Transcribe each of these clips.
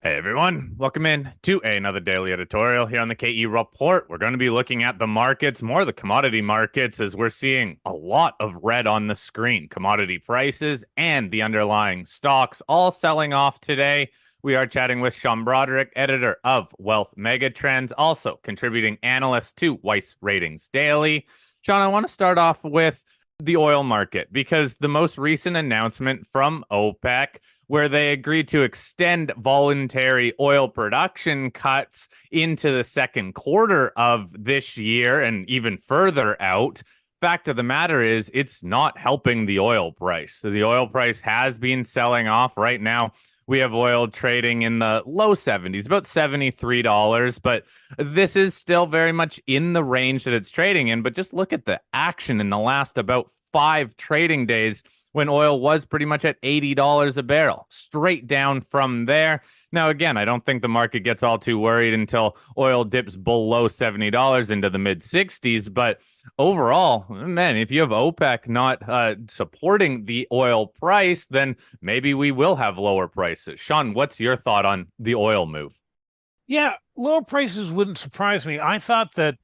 Hey everyone, welcome in to another daily editorial here on the KE Report. We're going to be looking at the markets, more the commodity markets, as we're seeing a lot of red on the screen. Commodity prices and the underlying stocks all selling off today. We are chatting with Sean Brodrick, editor of Wealth Megatrends, also contributing analyst to Weiss Ratings Daily. Sean, I want to start off with the oil market because the most recent announcement from OPEC where they agreed to extend voluntary oil production cuts into the second quarter of this year and even further out. Fact of the matter is, it's not helping the oil price. So the oil price has been selling off right now. We have oil trading in the low 70s, about $73, but this is still very much in the range that it's trading in. But just look at the action in the last about 5 trading days when oil was pretty much at $80 a barrel, straight down from there. Now, again, I don't think the market gets all too worried until oil dips below $70 into the mid 60s. But overall, man, if you have OPEC not supporting the oil price, then maybe we will have lower prices. Sean, what's your thought on the oil move? Yeah, lower prices wouldn't surprise me. I thought that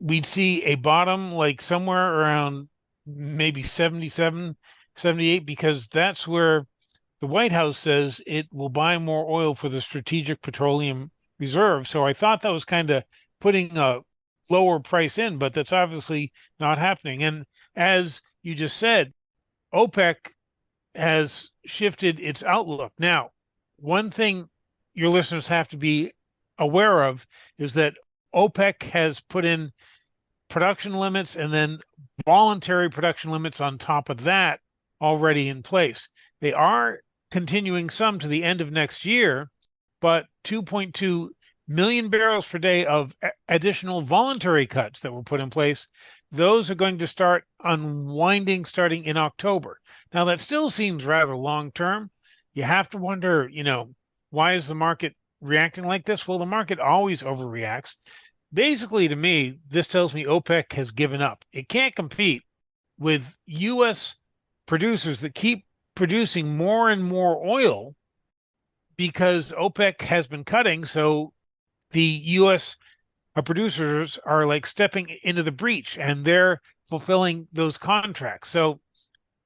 we'd see a bottom like somewhere around maybe 77, 78, because that's where the White House says it will buy more oil for the Strategic Petroleum Reserve. So I thought that was kind of putting a lower price in, but that's obviously not happening. And as you just said, OPEC has shifted its outlook. Now, one thing your listeners have to be aware of is that OPEC has put in production limits and then voluntary production limits on top of that already in place. They are continuing some to the end of next year, but 2.2 million barrels per day of additional voluntary cuts that were put in place, those are going to start unwinding starting in October. Now, that still seems rather long term. You have to wonder, why is the market reacting like this? Well, the market always overreacts. Basically, to me, this tells me OPEC has given up. It can't compete with U.S. producers that keep producing more and more oil because OPEC has been cutting. So the U.S. producers are like stepping into the breach and they're fulfilling those contracts. So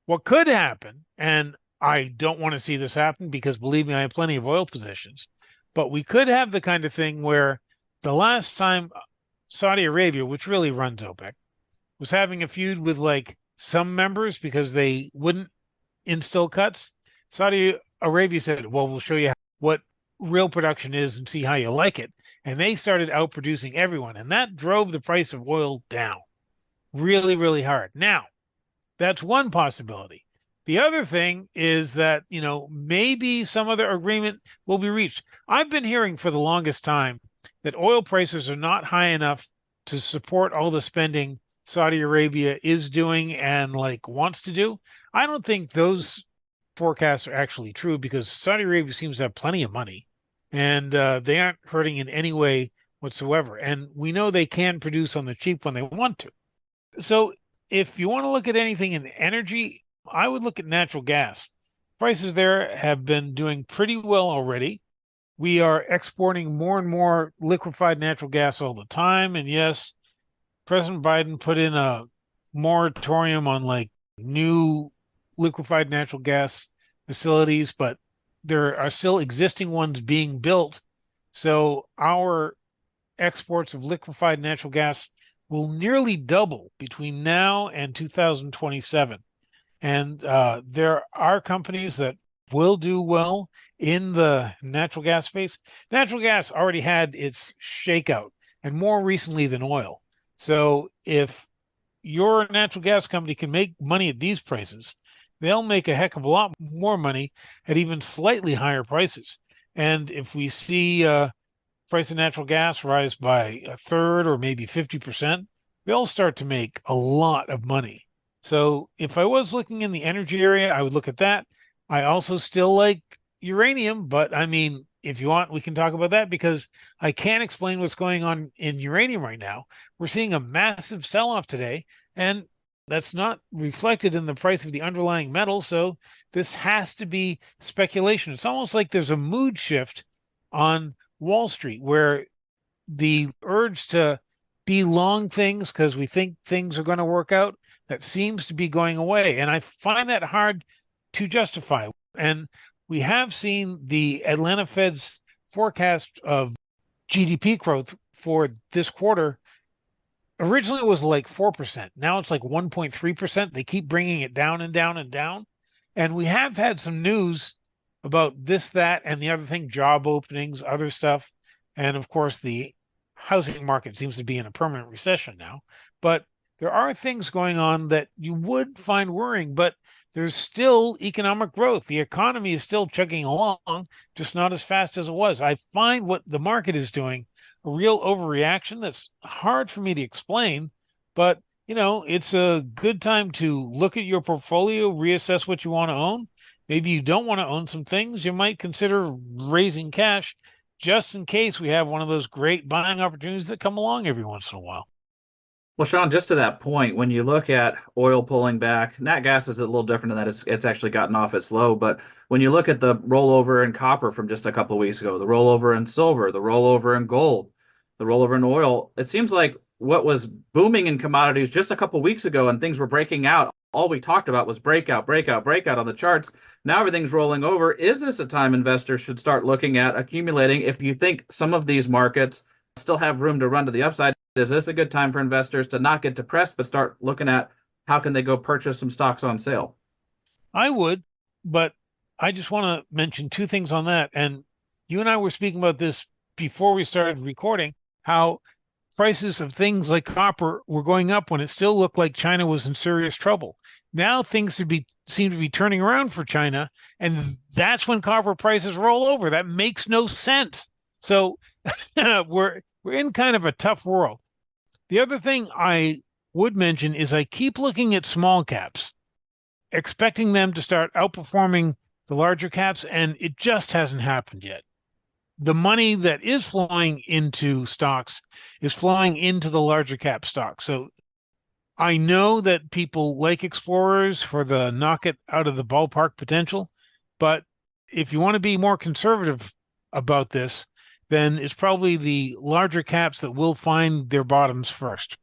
what could happen, and I don't want to see this happen because believe me, I have plenty of oil positions, but we could have the kind of thing where the last time Saudi Arabia, which really runs OPEC, was having a feud with like some members because they wouldn't instill cuts, Saudi Arabia said, well, we'll show you what real production is and see how you like it. And they started outproducing everyone. And that drove the price of oil down really, really hard. Now, that's one possibility. The other thing is that, maybe some other agreement will be reached. I've been hearing for the longest time that oil prices are not high enough to support all the spending Saudi Arabia is doing and like wants to do. I don't think those forecasts are actually true because Saudi Arabia seems to have plenty of money and they aren't hurting in any way whatsoever. And we know they can produce on the cheap when they want to. So if you want to look at anything in energy, I would look at natural gas. Prices there have been doing pretty well already. We are exporting more and more liquefied natural gas all the time. And yes, President Biden put in a moratorium on like new liquefied natural gas facilities, but there are still existing ones being built. So our exports of liquefied natural gas will nearly double between now and 2027. And there are companies that will do well in the natural gas space. Natural gas already had its shakeout, and more recently than oil. So if your natural gas company can make money at these prices, they'll make a heck of a lot more money at even slightly higher prices. And if we see price of natural gas rise by a third or maybe 50%, they'll start to make a lot of money. So if I was looking in the energy area, I would look at that. I also still like uranium, but I mean, if you want, we can talk about that because I can't explain what's going on in uranium right now. We're seeing a massive sell-off today, and that's not reflected in the price of the underlying metal. So this has to be speculation. It's almost like there's a mood shift on Wall Street, where the urge to be long things because we think things are going to work out, that seems to be going away. And I find that hard to justify. And we have seen the Atlanta Fed's forecast of GDP growth for this quarter. Originally it was like 4%. Now it's like 1.3%. They keep bringing it down and down and down. And we have had some news about this, that, and the other thing, job openings, other stuff. And of course, the housing market seems to be in a permanent recession now. But there are things going on that you would find worrying, but there's still economic growth. The economy is still chugging along, just not as fast as it was. I find what the market is doing a real overreaction that's hard for me to explain, but it's a good time to look at your portfolio, reassess what you want to own. Maybe you don't want to own some things. You might consider raising cash just in case we have one of those great buying opportunities that come along every once in a while. Well, Sean, just to that point, when you look at oil pulling back, nat gas is a little different in that it's actually gotten off its low. But when you look at the rollover in copper from just a couple of weeks ago, the rollover in silver, the rollover in gold, the rollover in oil, it seems like what was booming in commodities just a couple of weeks ago and things were breaking out. All we talked about was breakout, breakout, breakout on the charts. Now everything's rolling over. Is this a time investors should start looking at accumulating? If you think some of these markets still have room to run to the upside, is this a good time for investors to not get depressed, but start looking at how can they go purchase some stocks on sale? I would, but I just want to mention two things on that. And you and I were speaking about this before we started recording, how prices of things like copper were going up when it still looked like China was in serious trouble. Now things seem to be turning around for China, and that's when copper prices roll over. That makes no sense. So we're in kind of a tough world. The other thing I would mention is I keep looking at small caps, expecting them to start outperforming the larger caps, and it just hasn't happened yet. The money that is flowing into stocks is flowing into the larger cap stocks. So I know that people like explorers for the knock it out of the ballpark potential, but if you want to be more conservative about this, then it's probably the larger caps that will find their bottoms first.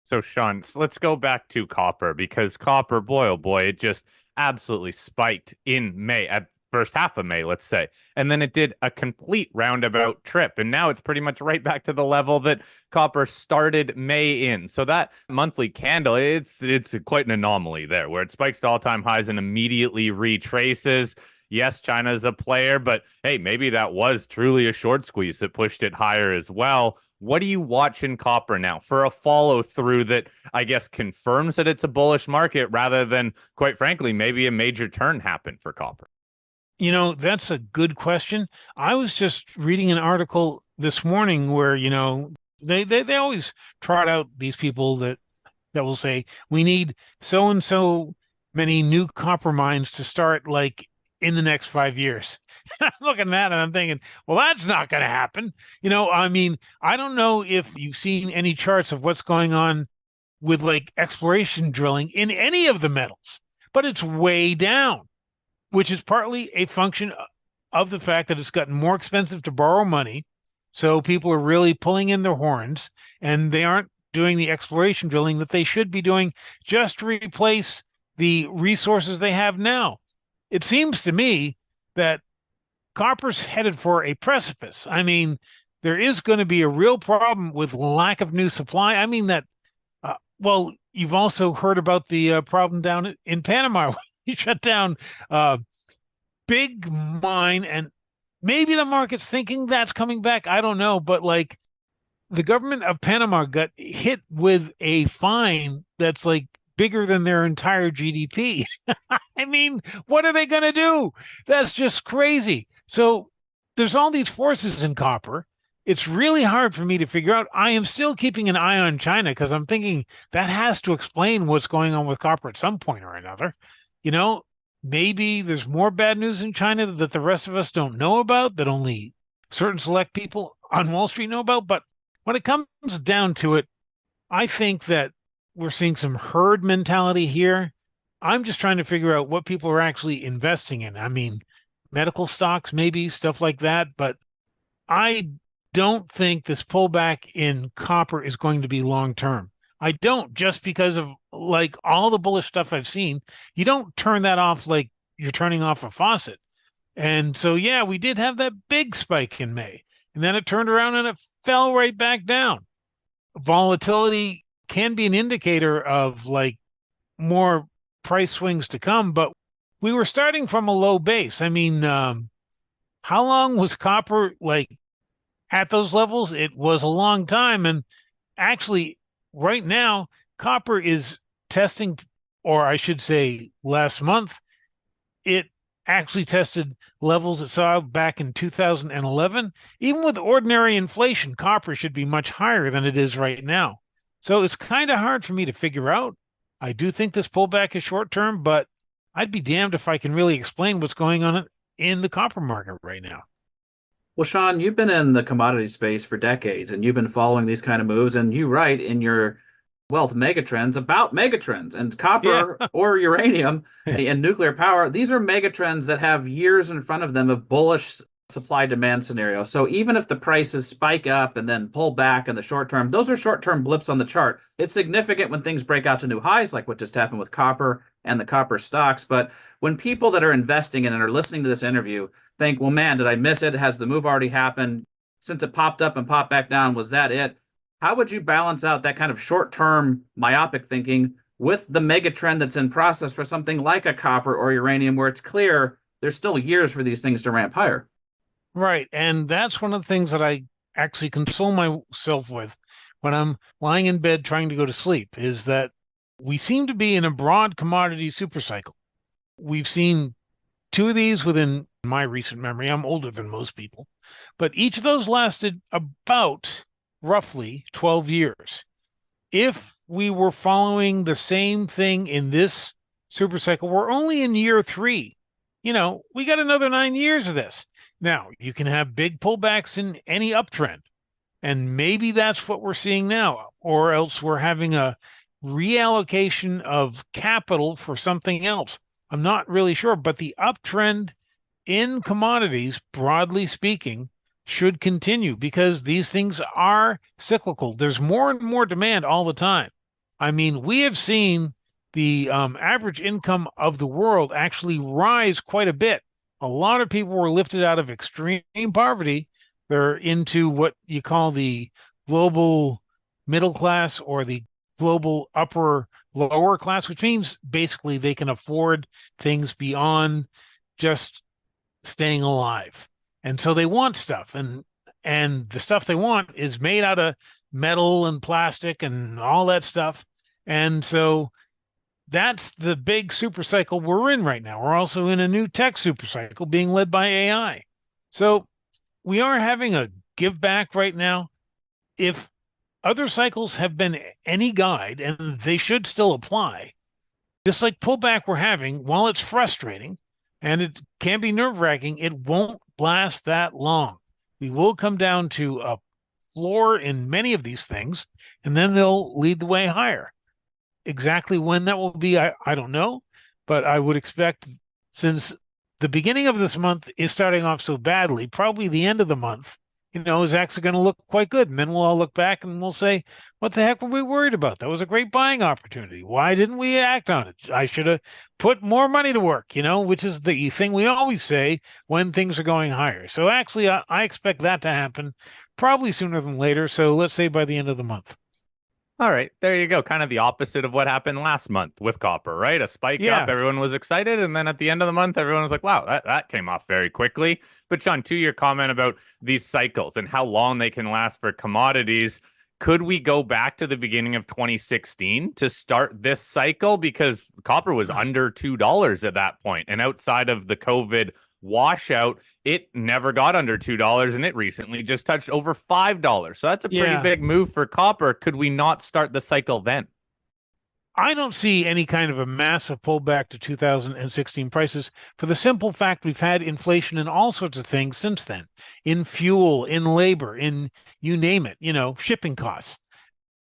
So, Sean, let's go back to copper because copper, boy, oh boy, it just absolutely spiked in May, at first half of May, let's say. And then it did a complete roundabout trip. And now it's pretty much right back to the level that copper started May in. So that monthly candle, it's quite an anomaly there where it spikes to all-time highs and immediately retraces. Yes, China's a player, but hey, maybe that was truly a short squeeze that pushed it higher as well. What do you watch in copper now for a follow through that I guess confirms that it's a bullish market rather than, quite frankly, maybe a major turn happened for copper? That's a good question. I was just reading an article this morning where, they always trot out these people that will say we need so and so many new copper mines to start like in the next 5 years. I'm looking at that and I'm thinking, well, that's not going to happen. I mean, I don't know if you've seen any charts of what's going on with like exploration drilling in any of the metals, but it's way down, which is partly a function of the fact that it's gotten more expensive to borrow money. So people are really pulling in their horns and they aren't doing the exploration drilling that they should be doing just to replace the resources they have now. It seems to me that copper's headed for a precipice. I mean, there is going to be a real problem with lack of new supply. I mean that, well, you've also heard about the problem down in Panama. You shut down big mine, and maybe the market's thinking that's coming back. I don't know, but like the government of Panama got hit with a fine that's like bigger than their entire GDP. I mean, what are they going to do? That's just crazy. So there's all these forces in copper. It's really hard for me to figure out. I am still keeping an eye on China because I'm thinking that has to explain what's going on with copper at some point or another. Maybe there's more bad news in China that the rest of us don't know about, that only certain select people on Wall Street know about. But when it comes down to it, I think that we're seeing some herd mentality here. I'm just trying to figure out what people are actually investing in. I mean, medical stocks, maybe stuff like that. But I don't think this pullback in copper is going to be long term. I don't, just because of like all the bullish stuff I've seen. You don't turn that off like you're turning off a faucet. And so, yeah, we did have that big spike in May, and then it turned around and it fell right back down. Volatility can be an indicator of like more price swings to come, but we were starting from a low base. I mean, how long was copper like at those levels? It was a long time. And actually, right now, copper is testing, or I should say, last month, it actually tested levels it saw back in 2011. Even with ordinary inflation, copper should be much higher than it is right now. So it's kind of hard for me to figure out. I do think this pullback is short term, but I'd be damned if I can really explain what's going on in the copper market right now. Well, Sean, you've been in the commodity space for decades and you've been following these kind of moves, and you write in your Wealth Megatrends about megatrends, and Yeah. copper or uranium and nuclear power. These are megatrends that have years in front of them of bullish supply demand scenario. So even if the prices spike up and then pull back in the short term, those are short term blips on the chart. It's significant when things break out to new highs, like what just happened with copper and the copper stocks. But when people that are investing in and are listening to this interview think, well, man, did I miss it? Has the move already happened? Since it popped up and popped back down, was that it? How would you balance out that kind of short-term myopic thinking with the mega trend that's in process for something like a copper or uranium, where it's clear there's still years for these things to ramp higher? Right. And that's one of the things that I actually console myself with when I'm lying in bed trying to go to sleep, is that we seem to be in a broad commodity supercycle. We've seen two of these within my recent memory. I'm older than most people, but each of those lasted about roughly 12 years. If we were following the same thing in this supercycle, we're only in year 3. We got another 9 years of this. Now, you can have big pullbacks in any uptrend, and maybe that's what we're seeing now, or else we're having a reallocation of capital for something else. I'm not really sure, but the uptrend in commodities, broadly speaking, should continue because these things are cyclical. There's more and more demand all the time. I mean, we have seen the average income of the world actually rise quite a bit. A lot of people were lifted out of extreme poverty. They're into what you call the global middle class or the global upper lower class, which means basically they can afford things beyond just staying alive. And so they want stuff, and the stuff they want is made out of metal and plastic and all that stuff. And so that's the big super cycle we're in right now. We're also in a new tech super cycle being led by AI. So we are having a give back right now. If other cycles have been any guide, and they should still apply, this like pullback we're having, while it's frustrating and it can be nerve-wracking, it won't last that long. We will come down to a floor in many of these things, and then they'll lead the way higher. Exactly when that will be, I don't know, but I would expect, since the beginning of this month is starting off so badly, probably the end of the month, is actually going to look quite good. And then we'll all look back and we'll say, what the heck were we worried about? That was a great buying opportunity. Why didn't we act on it? I should have put more money to work, which is the thing we always say when things are going higher. So actually, I expect that to happen probably sooner than later. So let's say by the end of the month. All right, there you go. Kind of the opposite of what happened last month with copper, right? A spike Yeah. up, everyone was excited, and then at the end of the month, everyone was like, wow, that came off very quickly. But Sean, to your comment about these cycles and how long they can last for commodities, could we go back to the beginning of 2016 to start this cycle? Because copper was under $2 at that point, and outside of the COVID washout, it never got under $2, and it recently just touched over $5. So that's a pretty big move for copper. Could we not start the cycle then? I don't see any kind of a massive pullback to 2016 prices for the simple fact we've had inflation in all sorts of things since then, in fuel, in labor, in you name it, shipping costs.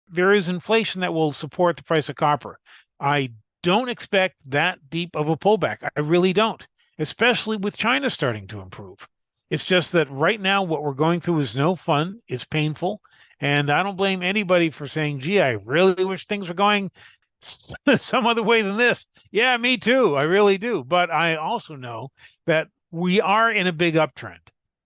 There is inflation that will support the price of copper. I don't expect that deep of a pullback. I really don't. especially with China starting to improve. It's just that right now, what we're going through is no fun. It's painful. And I don't blame anybody for saying, gee, I really wish things were going some other way than this. Yeah, me too. I really do. But I also know that we are in a big uptrend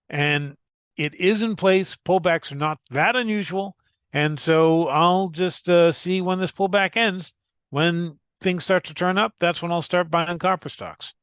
and it is in place. Pullbacks are not that unusual. And so I'll just see when this pullback ends. When things start to turn up, that's when I'll start buying copper stocks.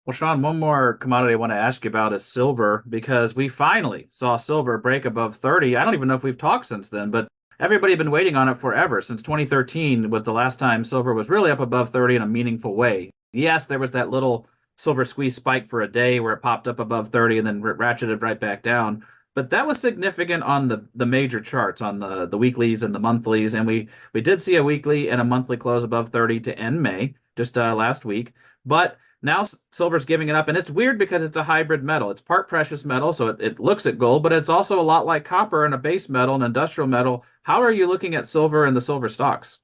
Well, Sean, one more commodity I want to ask you about is silver, because we finally saw silver break above 30. I don't even know if we've talked since then, but everybody had been waiting on it forever. Since 2013 was the last time silver was really up above 30 in a meaningful way. Yes, there was that little silver squeeze spike for a day where it popped up above 30 and then ratcheted right back down. But that was significant on the major charts, on the weeklies and the monthlies. And we did see a weekly and a monthly close above 30 to end May, just last week. But now silver's giving it up, and it's weird because it's a hybrid metal. It's part precious metal, so it looks at gold, but it's also a lot like copper and a base metal, an industrial metal. How are you looking at silver and the silver stocks?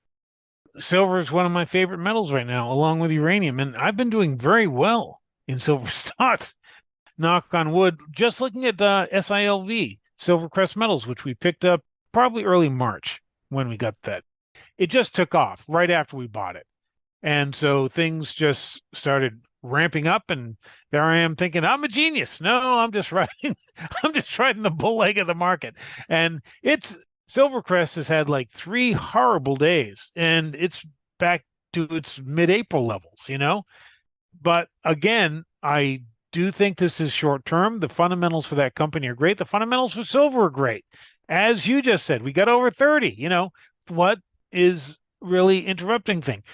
Silver is one of my favorite metals right now, along with uranium, and I've been doing very well in silver stocks. Knock on wood. Just looking at SILV, Silver Crest Metals, which we picked up probably early March when we got that. It just took off right after we bought it. And so things just started ramping up, and there I am thinking I'm a genius. No, I'm just riding I'm just riding the bull leg of the market. And it's Silvercrest has had like 3 horrible days, and it's back to its mid-April levels. But again, I do think this is short term. The fundamentals for that company are great. The fundamentals for silver are great. As you just said, we got over 30. What is really interrupting thing?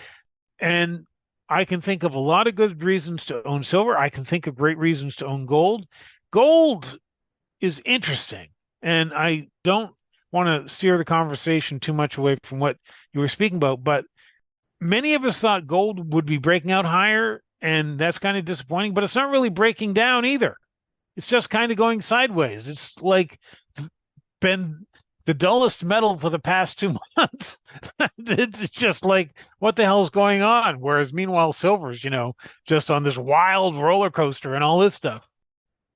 And I can think of a lot of good reasons to own silver. I can think of great reasons to own gold. Gold is interesting. And I don't want to steer the conversation too much away from what you were speaking about, but many of us thought gold would be breaking out higher, and that's kind of disappointing, but it's not really breaking down either. It's just kind of going sideways. It's like been the dullest metal for the past 2 months. It's just like, what the hell's going on? Whereas meanwhile, silver's, just on this wild roller coaster and all this stuff.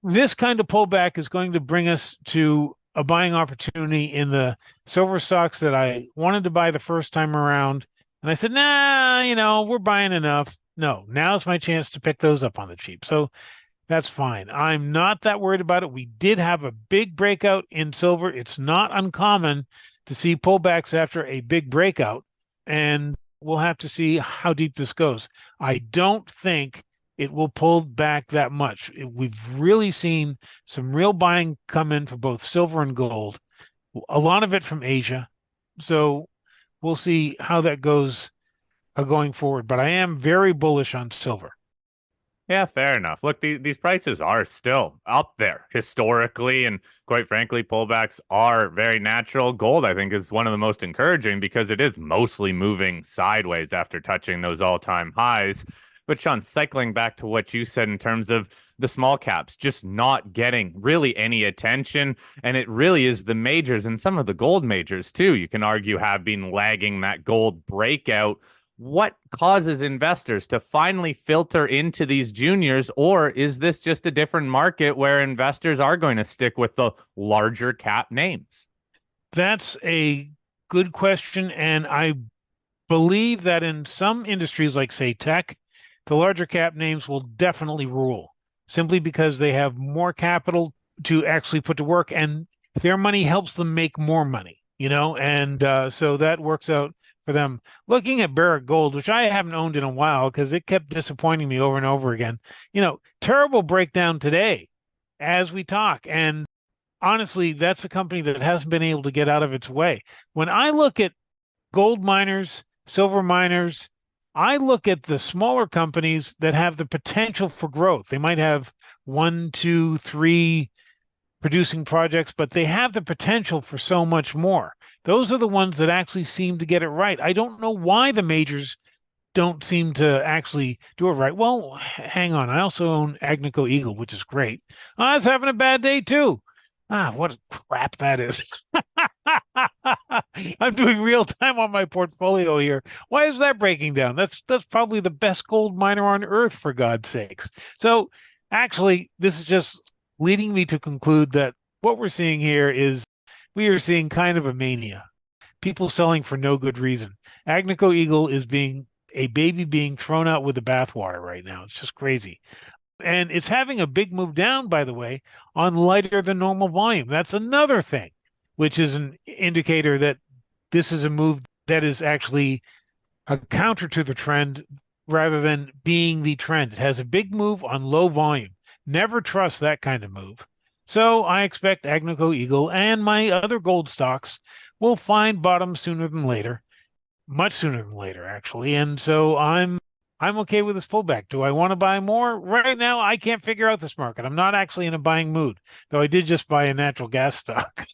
This kind of pullback is going to bring us to a buying opportunity in the silver stocks that I wanted to buy the first time around. And I said, nah, we're buying enough. No, now's my chance to pick those up on the cheap. So that's fine. I'm not that worried about it. We did have a big breakout in silver. It's not uncommon to see pullbacks after a big breakout, and we'll have to see how deep this goes. I don't think it will pull back that much. We've really seen some real buying come in for both silver and gold, a lot of it from Asia. So we'll see how that goes going forward. But I am very bullish on silver. Yeah, fair enough. Look, these prices are still up there historically, and quite frankly, pullbacks are very natural. Gold, I think, is one of the most encouraging because it is mostly moving sideways after touching those all-time highs. But Sean, cycling back to what you said in terms of the small caps just not getting really any attention, and it really is the majors and some of the gold majors too, you can argue, have been lagging that gold breakout. What causes investors to finally filter into these juniors, or is this just a different market where investors are going to stick with the larger cap names? That's a good question, and I believe that in some industries like, say, tech, the larger cap names will definitely rule, simply because they have more capital to actually put to work, and their money helps them make more money, and so that works out for them. Looking at Barrick Gold, which I haven't owned in a while because it kept disappointing me over and over again, terrible breakdown today as we talk. And honestly, that's a company that hasn't been able to get out of its way. When I look at gold miners, silver miners, I look at the smaller companies that have the potential for growth. They might have 1, 2, 3 producing projects, but they have the potential for so much more. Those are the ones that actually seem to get it right. I don't know why the majors don't seem to actually do it right. Well, hang on. I also own Agnico Eagle, which is great. I was having a bad day too. What crap that is. I'm doing real time on my portfolio here. Why is that breaking down? That's probably the best gold miner on earth, for God's sakes. So actually, this is just leading me to conclude that what we're seeing here is we are seeing kind of a mania. People selling for no good reason. Agnico Eagle is being a baby being thrown out with the bathwater right now. It's just crazy. And it's having a big move down, by the way, on lighter than normal volume. That's another thing, which is an indicator that this is a move that is actually a counter to the trend rather than being the trend. It has a big move on low volume. Never trust that kind of move. So I expect Agnico Eagle and my other gold stocks will find bottom sooner than later, much sooner than later, actually. And so I'm okay with this pullback. Do I want to buy more? Right now, I can't figure out this market. I'm not actually in a buying mood, though I did just buy a natural gas stock.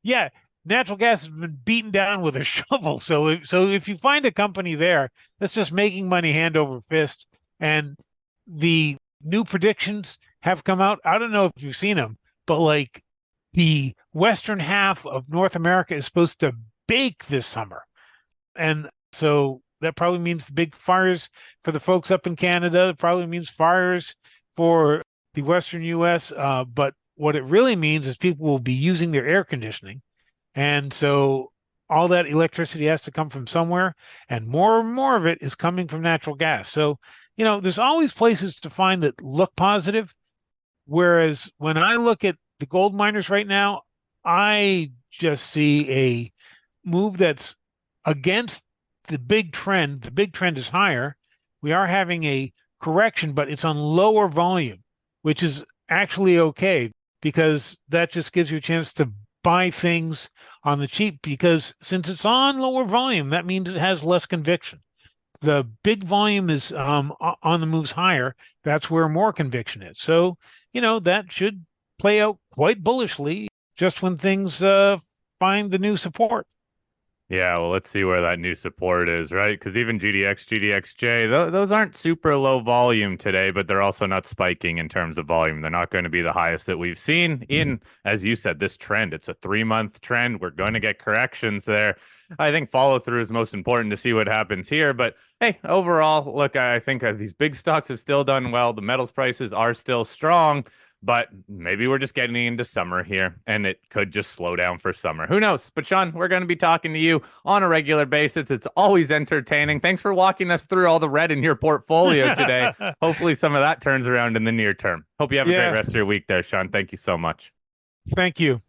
Yeah, natural gas has been beaten down with a shovel. So if you find a company there that's just making money hand over fist, and the new predictions have come out, I don't know if you've seen them, but like the western half of North America is supposed to bake this summer. And so that probably means the big fires for the folks up in Canada. It probably means fires for the Western U.S. But what it really means is people will be using their air conditioning. And so all that electricity has to come from somewhere, and more of it is coming from natural gas. So, there's always places to find that look positive. Whereas when I look at the gold miners right now, I just see a move that's against the big trend. The big trend is higher. We are having a correction, but it's on lower volume, which is actually okay because that just gives you a chance to buy things on the cheap, because since it's on lower volume, that means it has less conviction. The big volume is on the moves higher. That's where more conviction is. So, that should play out quite bullishly just when things find the new support. Yeah, well, let's see where that new support is, right? Because even GDX, GDXJ, those aren't super low volume today, but they're also not spiking in terms of volume. They're not going to be the highest that we've seen in, as you said, this trend. It's a 3-month trend. We're going to get corrections there. I think follow through is most important to see what happens here. But hey, overall, look, I think these big stocks have still done well. The metals prices are still strong. But maybe we're just getting into summer here, and it could just slow down for summer. Who knows? But Sean, we're going to be talking to you on a regular basis. It's always entertaining. Thanks for walking us through all the red in your portfolio today. Hopefully some of that turns around in the near term. Hope you have a great rest of your week there, Sean. Thank you so much. Thank you.